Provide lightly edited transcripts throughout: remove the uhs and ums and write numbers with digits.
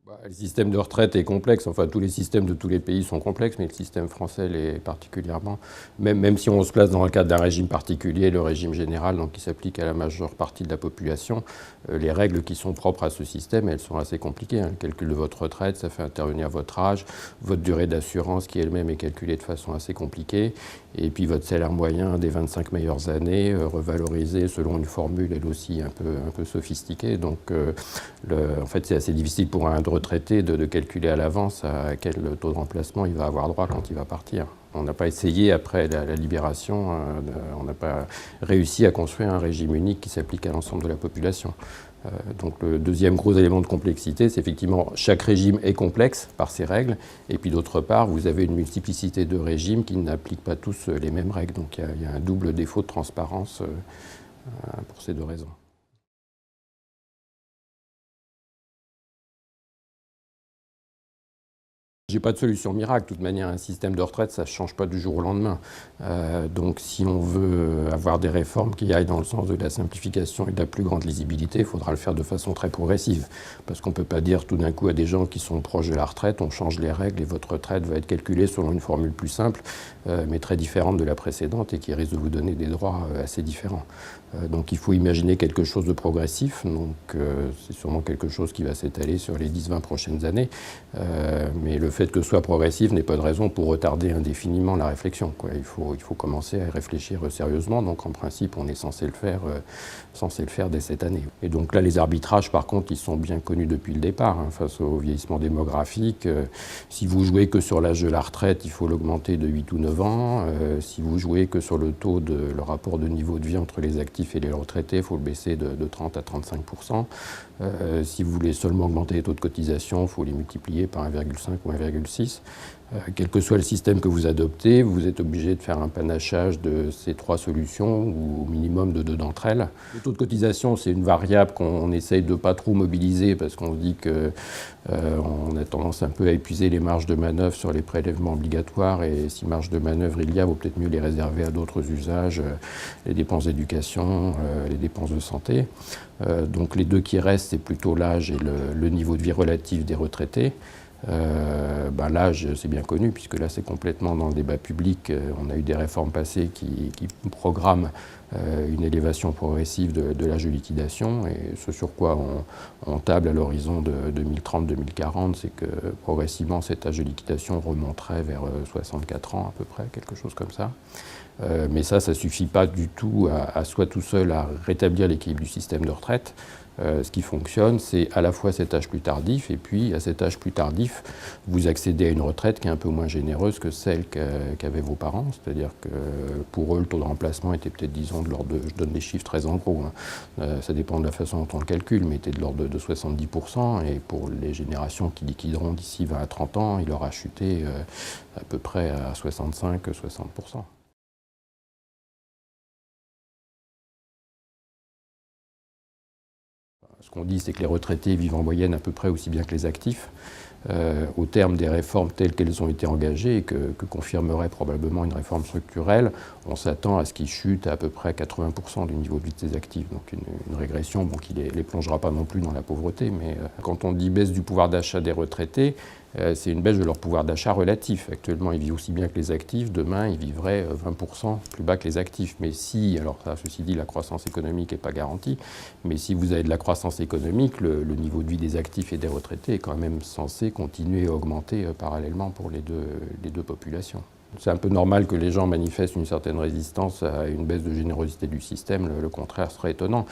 Le système de retraite est complexe, enfin tous les systèmes de tous les pays sont complexes, mais le système français l'est particulièrement. Même si on se place dans le cadre d'un régime particulier, le régime général, donc qui s'applique à la majeure partie de la population, les règles qui sont propres à ce système, elles sont assez compliquées. Le calcul de votre retraite, ça fait intervenir votre âge, votre durée d'assurance qui elle-même est calculée de façon assez compliquée, et puis votre salaire moyen des 25 meilleures années, revalorisé selon une formule elle aussi un peu sophistiquée. Donc en fait c'est assez difficile pour un retraité de calculer à l'avance à quel taux de remplacement il va avoir droit quand il va partir. On n'a pas essayé, après la libération, on n'a pas réussi à construire un régime unique qui s'applique à l'ensemble de la population. Donc le deuxième gros élément de complexité, c'est effectivement chaque régime est complexe par ses règles, et puis d'autre part, vous avez une multiplicité de régimes qui n'appliquent pas tous les mêmes règles. Donc il y a un double défaut de transparence pour ces deux raisons. J'ai pas de solution miracle. De toute manière, un système de retraite, ça ne change pas du jour au lendemain. Donc si on veut avoir des réformes qui aillent dans le sens de la simplification et de la plus grande lisibilité, il faudra le faire de façon très progressive. Parce qu'on ne peut pas dire tout d'un coup à des gens qui sont proches de la retraite, on change les règles et votre retraite va être calculée selon une formule plus simple, mais très différente de la précédente et qui risque de vous donner des droits assez différents. Donc il faut imaginer quelque chose de progressif. Donc c'est sûrement quelque chose qui va s'étaler sur les 10-20 prochaines années. Mais le fait que ce soit progressif n'est pas de raison pour retarder indéfiniment la réflexion, quoi. Il faut commencer à réfléchir sérieusement. Donc en principe, on est censé le faire dès cette année. Et donc là, les arbitrages, par contre, ils sont bien connus depuis le départ, face au vieillissement démographique. Si vous jouez que sur l'âge de la retraite, il faut l'augmenter de 8 ou 9 ans. Si vous jouez que sur le taux de le rapport de niveau de vie entre les actifs et les retraités, il faut le baisser de 30 à 35%. Si vous voulez seulement augmenter les taux de cotisation, il faut les multiplier par 1,5 ou 1,6. Quel que soit le système que vous adoptez, vous êtes obligé de faire un panachage de ces trois solutions, ou au minimum de deux d'entre elles. Le taux de cotisation, c'est une variable qu'on essaye de ne pas trop mobiliser, parce qu'on se dit qu'on a tendance un peu à épuiser les marges de manœuvre sur les prélèvements obligatoires, et si marge de manœuvre il y a, vaut peut-être mieux les réserver à d'autres usages, les dépenses d'éducation, les dépenses de santé. Donc les deux qui restent, c'est plutôt l'âge et le niveau de vie relatif des retraités. L'âge, c'est bien connu, puisque là, c'est complètement dans le débat public. On a eu des réformes passées qui programment une élévation progressive de l'âge de liquidation. Et ce sur quoi on table à l'horizon de 2030-2040, c'est que progressivement, cet âge de liquidation remonterait vers 64 ans à peu près, quelque chose comme ça. Mais ça ne suffit pas du tout à soi tout seul à rétablir l'équilibre du système de retraite. Ce qui fonctionne, c'est à la fois cet âge plus tardif, et puis à cet âge plus tardif, vous accédez à une retraite qui est un peu moins généreuse que celle qu'avaient vos parents. C'est-à-dire que pour eux, le taux de remplacement était peut-être, disons, de l'ordre de, je donne des chiffres très en gros, ça dépend de la façon dont on le calcule, mais était de l'ordre de 70%, et pour les générations qui liquideront d'ici 20 à 30 ans, il aura chuté à peu près à 65-60%. Ce qu'on dit, c'est que les retraités vivent en moyenne à peu près aussi bien que les actifs, au terme des réformes telles qu'elles ont été engagées et que confirmerait probablement une réforme structurelle. On s'attend à ce qu'ils chutent à peu près 80% du niveau de vie de ces actifs. Donc une régression qui ne les plongera pas non plus dans la pauvreté. Mais quand on dit baisse du pouvoir d'achat des retraités, c'est une baisse de leur pouvoir d'achat relatif. Actuellement, ils vivent aussi bien que les actifs. Demain, ils vivraient 20% plus bas que les actifs. Mais si, alors ça, ceci dit, la croissance économique n'est pas garantie, mais si vous avez de la croissance économique, le niveau de vie des actifs et des retraités est quand même censé continuer à augmenter parallèlement pour les deux populations. C'est un peu normal que les gens manifestent une certaine résistance à une baisse de générosité du système, le contraire serait étonnant.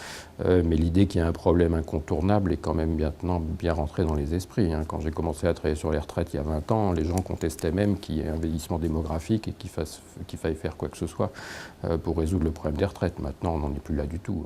Mais l'idée qu'il y a un problème incontournable est quand même maintenant bien rentrée dans les esprits. Quand j'ai commencé à travailler sur les retraites il y a 20 ans, les gens contestaient même qu'il y ait un vieillissement démographique et qu'il faille faire quoi que ce soit pour résoudre le problème des retraites. Maintenant, on n'en est plus là du tout.